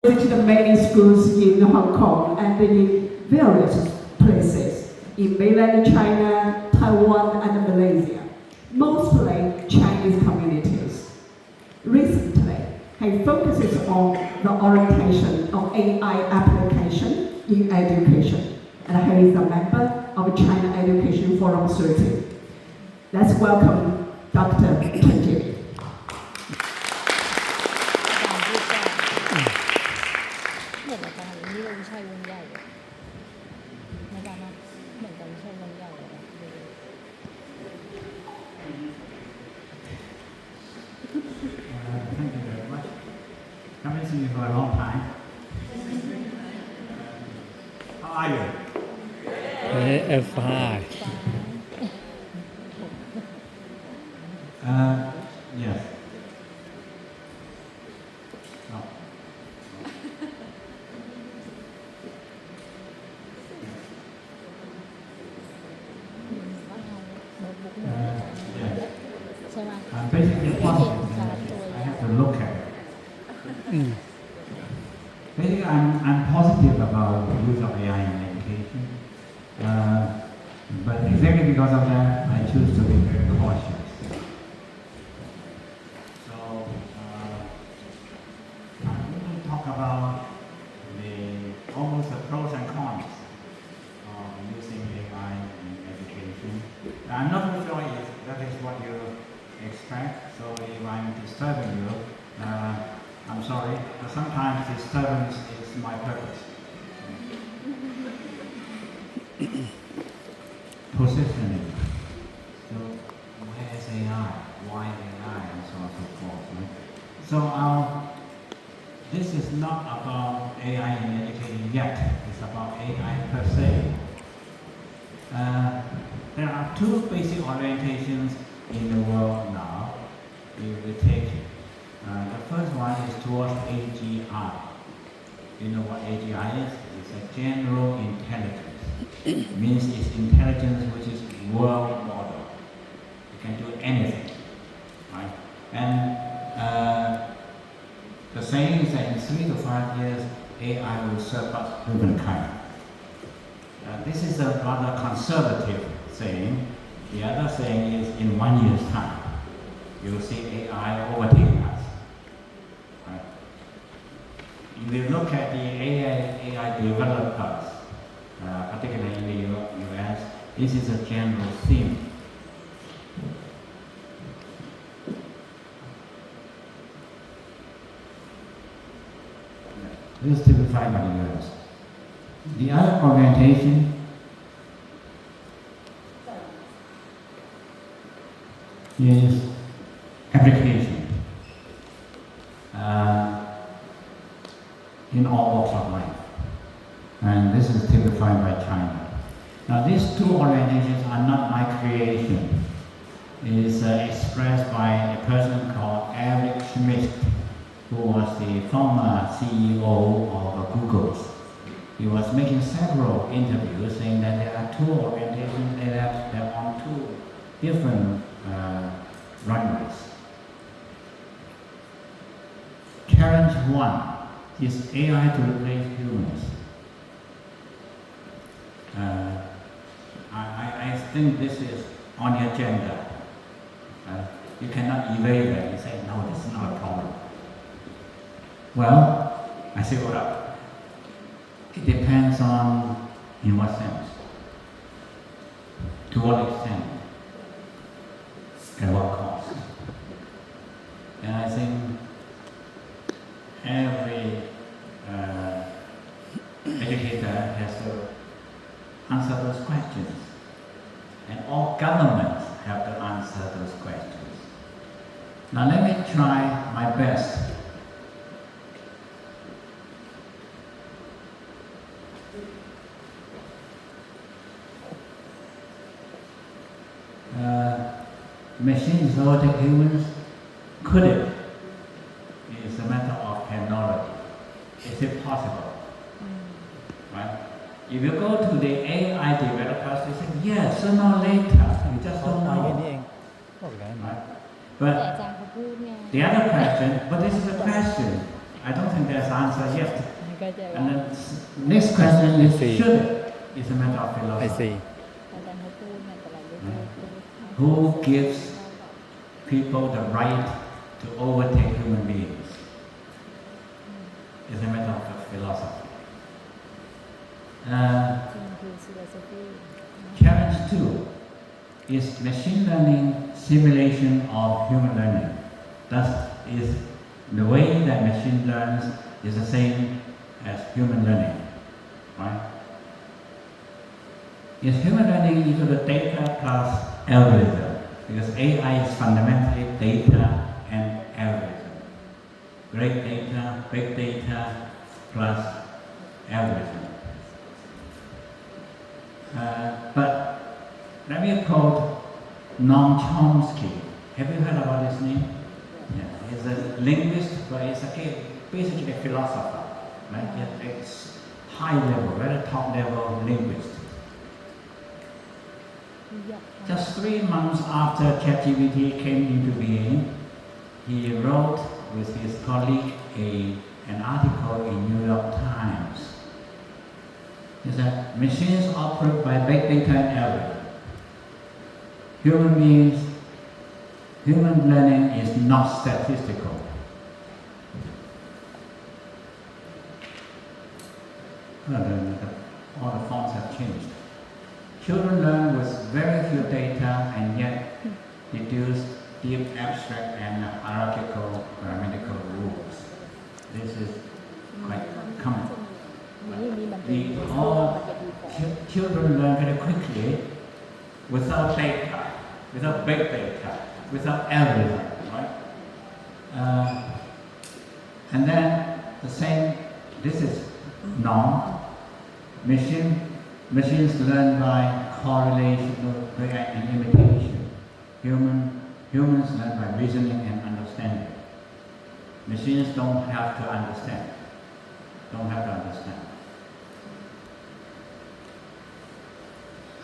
Visit the many schools in Hong Kong and in various places in mainland China, Taiwan, and Malaysia, mostly Chinese communities. Recently, he focuses on the orientation of AI application in education, and he is a member of China Education Forum 30. Let's welcome Dr. Chen Jimmy.เหมือนอาจารย์นี่เราวิชัยวงใหญ่เลยอาจารย์นะเหมือนกับวิชัยวงใหญ่เลยนะThank you very much. Haven't seen you for a long time. How are you? Fine. Yes. Oh. Yes. ใช่ไหม I'm basically positive. I have to look at it. Basically, I'm positive about the use of AI in education. But exactly because of that, I choose to be very cautious. So, I'm going to talk about almost the pros and cons of using AI in education. I'm not sure if that is what you expect, so if I'm disturbing you, I'm sorry, but sometimes disturbance is my purpose. Positioning. So, where is AI? Why AI? And so on and so forth. Right? So, this is not about AI in education yet. It's about AI per se. There are two basic orientations in the world now. If we take the first one is towards AGI. You know what AGI is? It's a general intelligence. It means it's intelligence which is world model. You can do anything, right? And the saying is that in 3 to 5 years, AI will surpass humankind. This is a rather conservative saying. The other saying is in 1 year's time, you'll see AI overtaking us. Right? If you look at the AI developers, particularly in the US, this is a general theme. This is typified by the US. The other orientation is application in all walks of life. And this is typified by China. Now these two orientations are not my creation. It is expressed by a person called Eric Schmidt, who was the former CEO of Google. He was making several interviews saying that there are two orientations, they're on two different runways. Challenge one is AI to replace humans. I think this is on the agenda. You cannot evade it. You say, no, this is not a problem. Well, I say, hold up. It depends on in what sense, to what extent, at what cost. And I think every educator has to answer those questions. And all governments have to answer those questions. Now let me try my best. Machines overtake humans? Could it? It's a matter of technology. Is it possible? Right? If you go to the AI developers, they say, yes, sooner or later, you just don't ไปแค่ know. นี้เองบอกแล้ว Right? แต่อา But จารย์เขาพูดไง the other question, but this is a question. I don't think there's answer yet. ไม่เข้าใจว่า And then next question is I see. should it? It's a matter of I philosophy. see. อาจารย์เขาพูดเนี่ยแต่เราไม่พูด Who gives people the right to overtake human beings? It's a matter of philosophy. จริงคือ philosophy Challenge 2 is machine learning simulation of human learning. Thus, is the way that machine learns is the same as human learning, right? Is human learning equal to data plus algorithm? Because AI is fundamentally data and algorithm. Great data, big data plus algorithm. But let me quote Noam Chomsky. Have you heard about his name? Yeah, he's a linguist, but he's basically a philosopher. Right? It's high level, very top level linguist. อยากทำ Just 3 months after ChatGPT came into being, he wrote with his colleague an article in New York Times. He said, machines operate by big data and algorithm. Human learning is not statistical. All the fonts have changed. Children learn with very few data and yet deduce deep abstract and hierarchical grammatical rules. This is quite common. นี่มันเป็น All มันจะดีกว่า children learn very quickly without data, without big data, without algorithm, right? And then the same, this is norm. Machines learn by correlation and imitation. Humans learn by reasoning and understanding. Machines don't have to understand.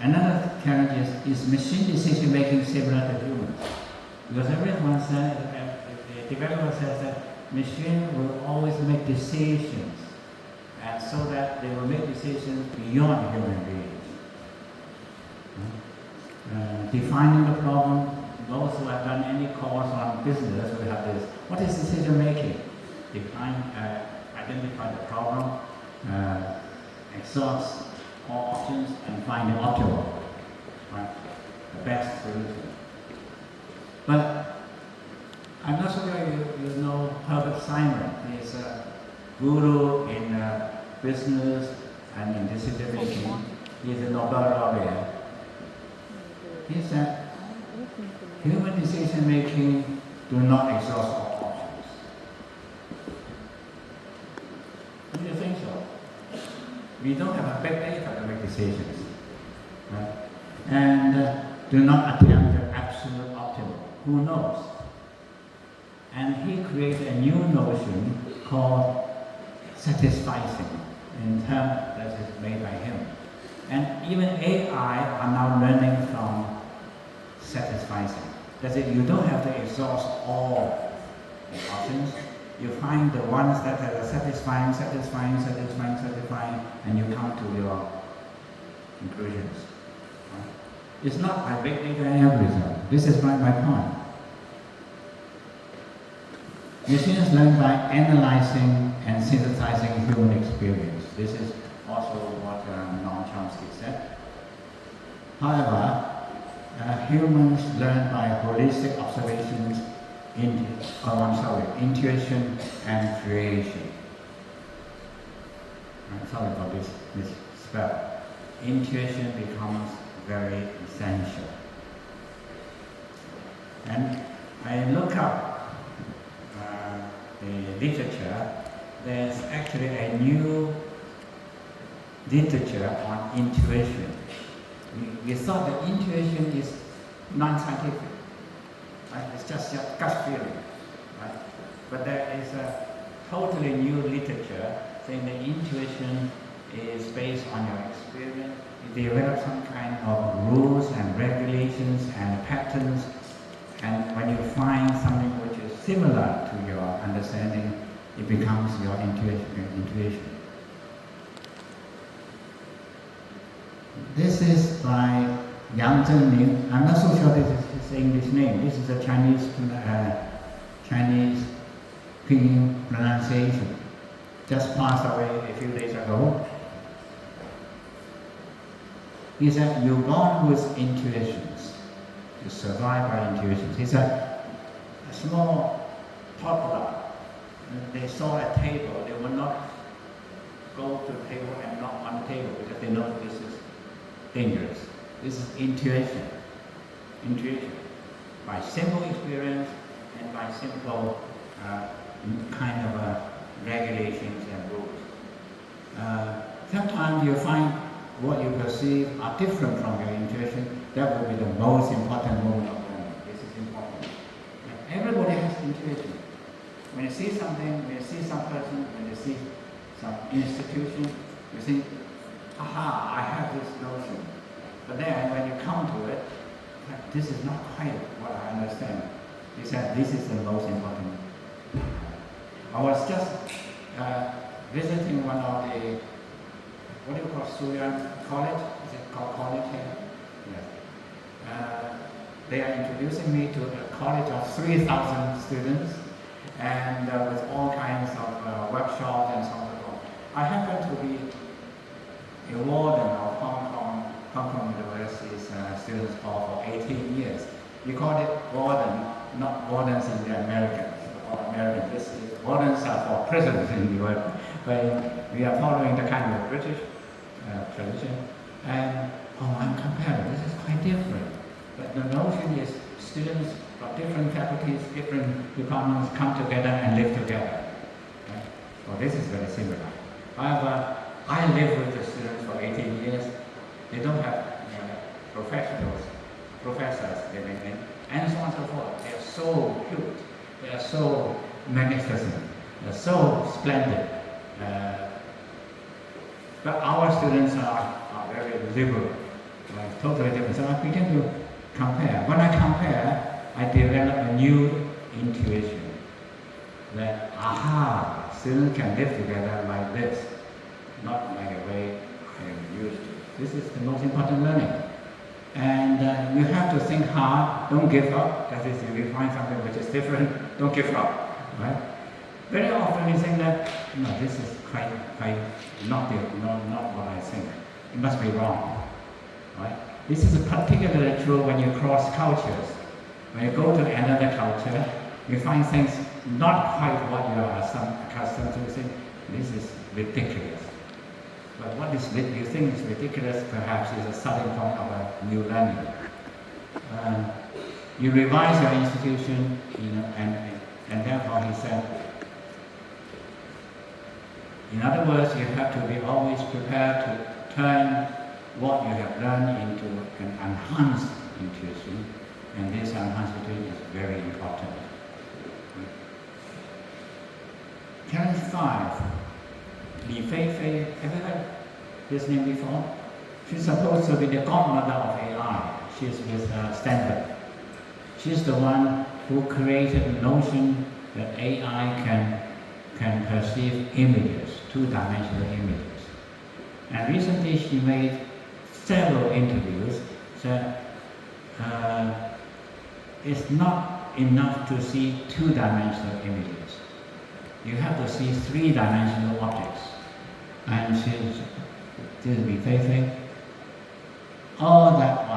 Another challenge is machine decision making similar to humans? Because everyone says, the developer says that machine will always make decisions, and so that they will make decisions beyond human beings. Defining the problem, those who have done any course on business will have this. What is decision making? Identify the problem, exhaust all options and find the optimal, right? The best solution. But I'm not sure you know Herbert Simon. He's a guru in business and in decision making. He's a Nobel laureate. He said, human decision making do not exhaust all options. Do you think so? We don't have a big data to make decisions, right? And do not attempt the absolute optimal. Who knows? And he created a new notion called satisficing, in term that is made by him. And even AI are now learning from satisficing. That's it, you don't have to exhaust all the options. You find the ones that are satisfying, and you come to your conclusions. Right? It's not by big data and algorithm. This is my point. Machines learn by analyzing and synthesizing human experience. This is also what Noam Chomsky said. However, humans learn by holistic observations, intuition and creation. I'm sorry for this spell. Intuition becomes very essential. And I look up the literature. There's actually a new literature on intuition. We thought that intuition is non-scientific, right? It's just your gut feeling, right? But there is a totally new literature saying that intuition is based on your experience. You develop some kind of rules and regulations and patterns, and when you find something which is similar to your understanding, it becomes your intuition. This is by Yang Zhenming. I'm not so sure this is his English name. This is a Chinese pinyin pronunciation. Just passed away a few days ago. He said, you're born with intuitions. You survive by intuitions. He said, a small toddler, they saw a table, they would not go to the table and knock on the table because they know this is dangerous. This is intuition. Intuition. By simple experience and by simple kind of regulations and rules. Sometimes you find what you perceive are different from your intuition. That will be the most important moment of learning. This is important. Everybody has intuition. When you see something, when you see some person, when you see some institution, you think, aha, I have this notion. But then when you come to it, this is not quite what I understand. He said, this is the most important. I was just visiting one of the, what do you call Surya College? Is it called college here? Yes. They are introducing me to a college of 3,000 students and with all kinds of workshops and so on. I happen to be a warden of Hong Kong University's Students' Hall for 18 years. We call it warden, not wardens in the Americans. Wardens are for prisoners in the world. But we are following the kind of British tradition. And I'm comparing. This is quite different. But the notion is students from different faculties, different departments come together and live together. Right? Well, this is very similar. However, I live with the students for 18 years. They don't have professors living in, and so on and so forth. They are so cute. They are so magnificent. They are so splendid. But our students are very liberal, totally different. So I begin to compare. When I compare, I develop a new intuition that, aha, students can live together like this, not like a way they used to. This is the most important learning. And you have to think hard, don't give up. That is, if you find something which is different, don't give up, right? Very often you think that, no, this is quite not what I think. It must be wrong, right? This is particularly true when you cross cultures. When you go to another culture, you find things not quite what you are accustomed to. Think, this is ridiculous. But what is you think is ridiculous perhaps is a starting point of a new learning. You revise your institution, and therefore he said, in other words, you have to be always prepared to turn what you have learned into an enhanced intuition, and this enhanced intuition is very important. Challenge 5. Li Fei, have you heard this name before? She's supposed to be the godmother of AI. She's with Stanford. She's the one who created the notion that AI can perceive images, two-dimensional images. And recently she made several interviews that it's not enough to see two-dimensional images. You have to see three-dimensional objects. And this will be Fei. All that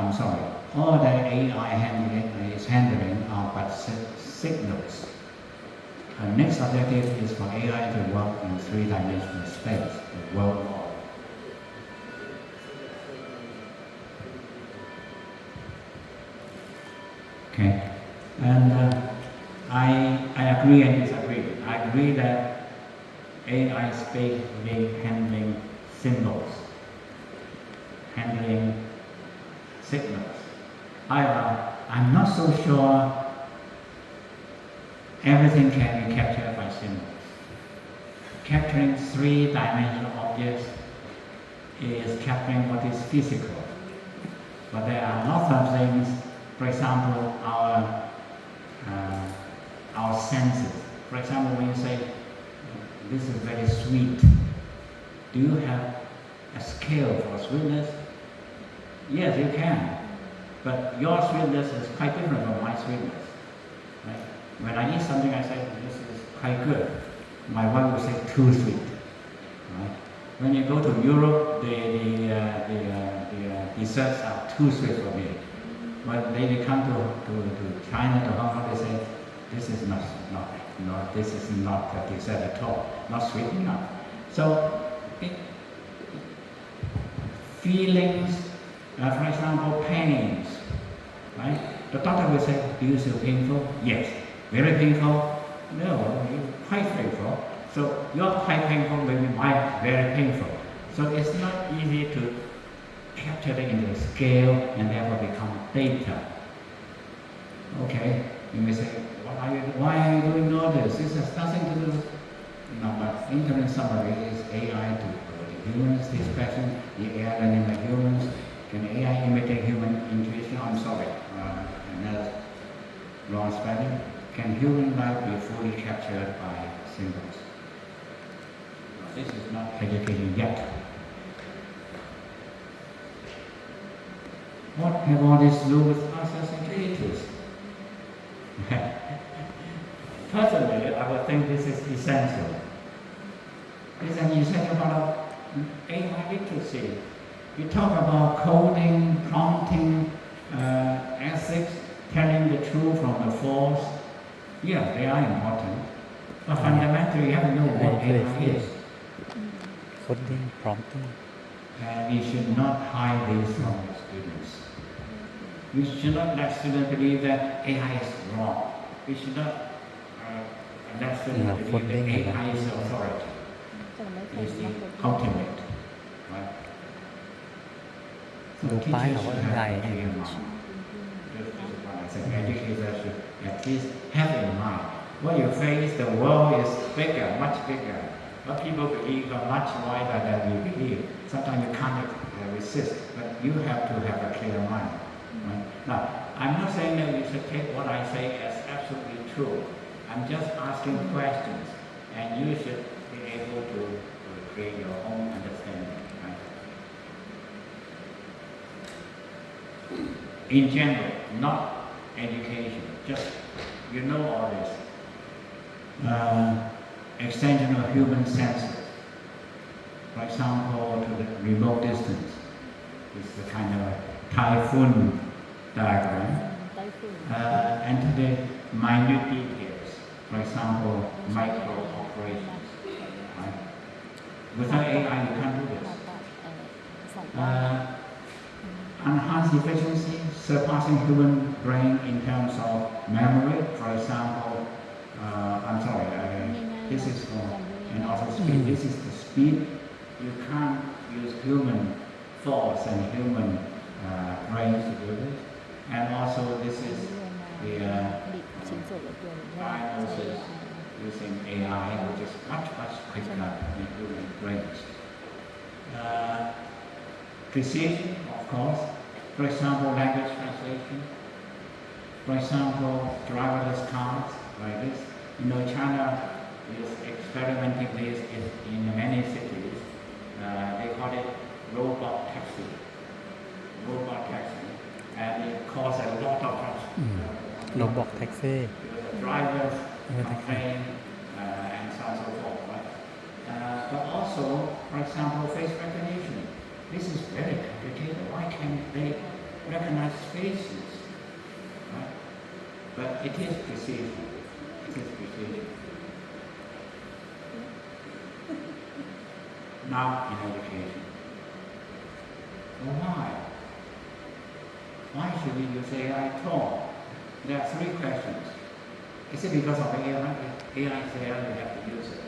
AI is handling are but signals. Her next objective is for AI to work in three-dimensional space, the world model. Okay, and I agree and disagree. I agree that AI space being handling symbols, handling signals. However, I'm not so sure everything can be captured by symbols. Capturing three-dimensional objects is capturing what is physical. But there are lots of things, for example, our senses. For example, when you say this is very sweet. Do you have a scale for sweetness? Yes, you can. But your sweetness is quite different from my sweetness. Right? When I eat something, I say, this is quite good. My wife will say, too sweet. Right? When you go to Europe, the desserts are too sweet for me. But when they come to China, to Hong Kong, they say, this is not this is not a dessert at all, not sweet enough. So, feelings, for example, pains, right? The doctor will say, do you feel painful? Yes. Very painful? No, quite painful. So you're quite painful, maybe mine very painful. So it's not easy to capture it into a scale and therefore become data. Okay, you may say, why are you doing all this? This has nothing to do with... No, but internet summary is AI to the humans, the expression, the AI learning by humans. Can AI imitate human intuition? I'm sorry, another wrong spelling. Can human life be fully captured by symbols? This is not educating yet. What have all this to do with us as educators? Personally, I would think this is essential. It's an essential part of AI literacy. We talk about coding, prompting, ethics, telling the truth from the false. Yeah, they are important. But fundamentally, you have to know what AI is. Coding, prompting. And we should not hide this from the students. We should not let students believe that AI is wrong. We should not let students believe that AI is authority. Is the ultimate. Right? So teachers should have a clear mind. This is what I think educators should at least have in mind. What you face, the world is bigger, much bigger. What people believe are much wider than we believe. Sometimes you can't resist, but you have to have a clear mind. Right? Now, I'm not saying that you should take what I say as absolutely true. I'm just asking questions, and you should be able to create your own understanding. Right? In general, not education, just you know all this. Extension of human senses. For example, to the remote distance. This is a kind of typhoon diagram. And to the minute details. For example, micro operations. Right? Without AI, you can't do this. Enhanced efficiency, surpassing human brain in terms of memory. For example, this is for, and also speed. This is the speed. You can't use human thoughts and human brains to do this. And also this is the diagnosis using AI, which is much quicker than human brains. Precision, of course. For example, language translation. For example, driverless cars, like this. You know, China is experimenting this in many cities. They call it robot taxi. Robot taxi. And it costs a lot of money. Robot taxi. The drivers complain and so on and so forth. Right? But also, for example, face recognition. This is very complicated. Why can't they recognize faces? Right? But it is precision. It is precision. Now in education. Well, why? Why should we use AI at all? There are three questions. Is it because of AI? AI is there, you have to use it.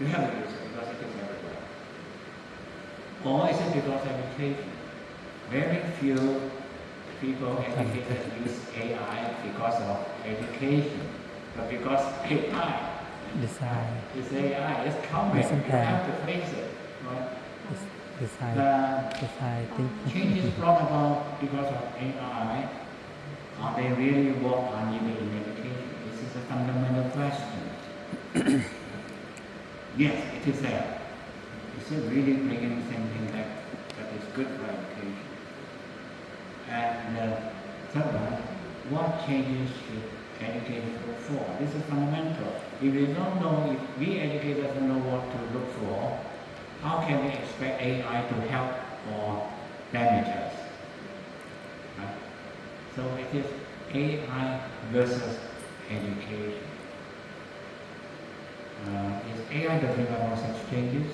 You have to use it because it is everywhere. Or is it because of education? Very few people, educators, use AI because of education, but because AI. Design. It's AI, it's coming. You have to face it. Right? Design thinking. Changes brought about because of AI, are they really what are needed in education? This is a fundamental question. Yes, it is there. Is it really bringing something that is good for education? And third one, what changes should educators look for? This is fundamental. If we don't know, if we educators don't know what to look for, how can we expect AI to help or damage us? Right? So it is AI versus education. Is AI the driver of such changes?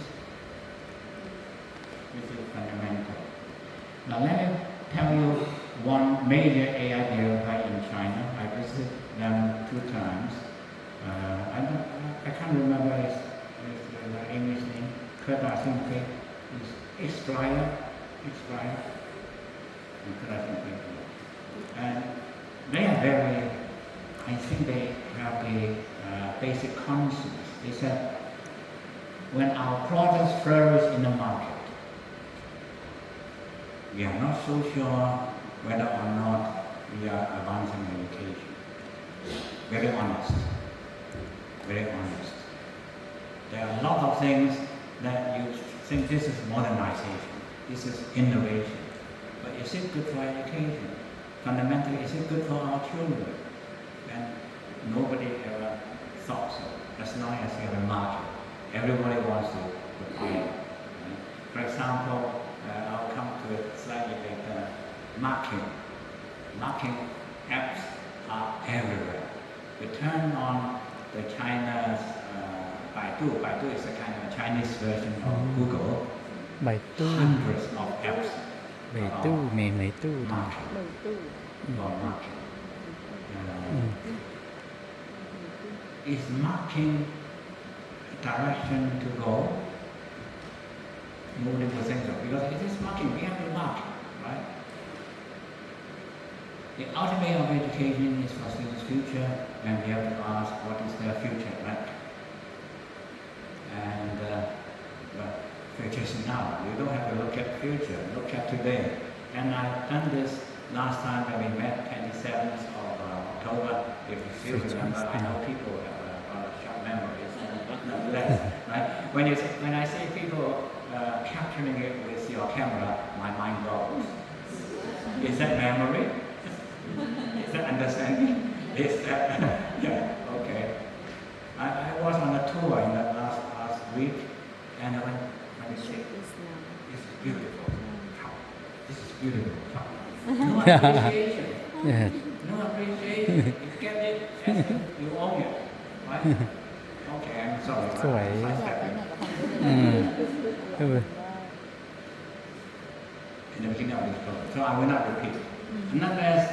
This is fundamental. Now let me tell you one major AI developer in China. I visited them 2 times. I can't remember his English name. I think it's Xprior. And they are very, I think they have a basic concept. They said, when our products flourish in the market, we are not so sure whether or not we are advancing education. Very honest. Very honest. There are a lot of things that you think this is modernization, this is innovation. But is it good for education? Fundamentally, is it good for our children? And nobody ever thought so. As long as you have a market, everybody wants to buy it. For example, I'll come to it slightly later. Marking apps are everywhere. You turn on the China's Baidu. Baidu is a kind of Chinese version of Google. ใบตู้ Hundreds of apps ใบตู้เมย์ใบตู้ marking. หนึ่งตู้ For marking. Is marking a direction to go? Moving to center, because it is marking, we have to mark, right? The ultimate of education is for students' future, and we have to ask what is their future like. And but future is now. You don't have to look at future, look at today. And I've done this last time when we met 27th of October. If you still remember, I know people have a short memories, nonetheless, right? When I see people capturing it with your camera, my mind goes. Is that memory? Is that understanding? Is that yeah? Okay. I was on a tour in the last week, and when you say, "This is beautiful," this is beautiful. No appreciation. No appreciation. You get it, and you own it, right? Okay, I'm sorry. สวย I stepped in. In the beginning of this program, so I will not repeat. Nonetheless,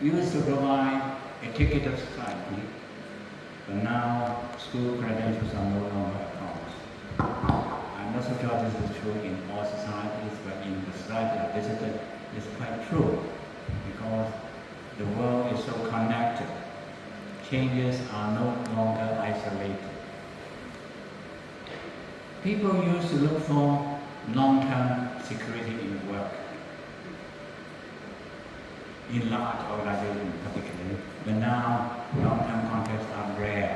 we used to provide a ticket of society, but now school credentials are no longer a promise. I'm not so sure this is true in all societies, but in the society I visited, it's quite true, because the world is so connected. Changes are no longer isolated. People used to look for long-term security in work, in large organizations particularly, but now long-term contracts are rare,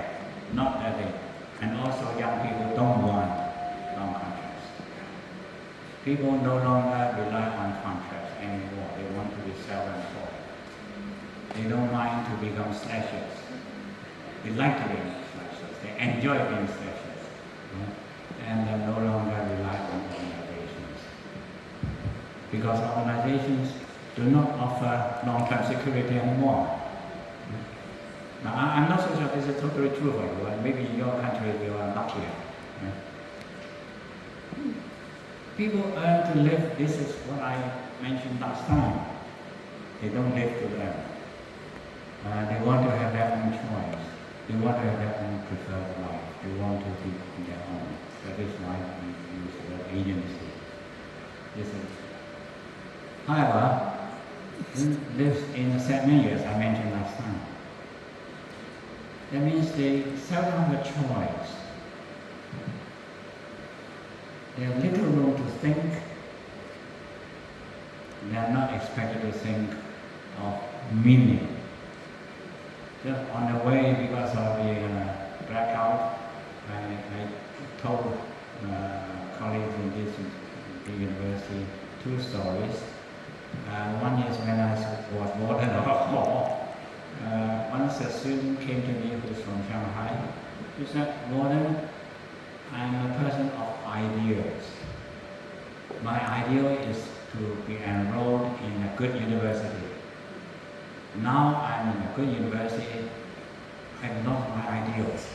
not that they, and also young people don't want long contracts. People no longer rely on contracts anymore. They want to be self-employed. They don't mind to become slashers. They like to be slashers. They enjoy being slashers. And they no longer rely on organizations. Because organizations do not offer long-term security anymore. Now, I'm not so sure this is totally true for you, and maybe in your country you are luckier. People earn to live. This is what I mentioned last time. They don't live to learn. They want to have their own choice. They want to have their own preferred life. They want to be on their own. That is why we use the word agency. This is, however, lives in the 7 years I mentioned last time. That means they seldom have a choice. They have little room to think. They are not expected to think of meaning. Just on the way, because of the blackout told colleagues in this university two stories. One is when I was warden of a hall. Once a student came to me who's from Shanghai. He said, "Warden, I'm a person of ideals. My ideal is to be enrolled in a good university. Now I'm in a good university. I lost my ideals.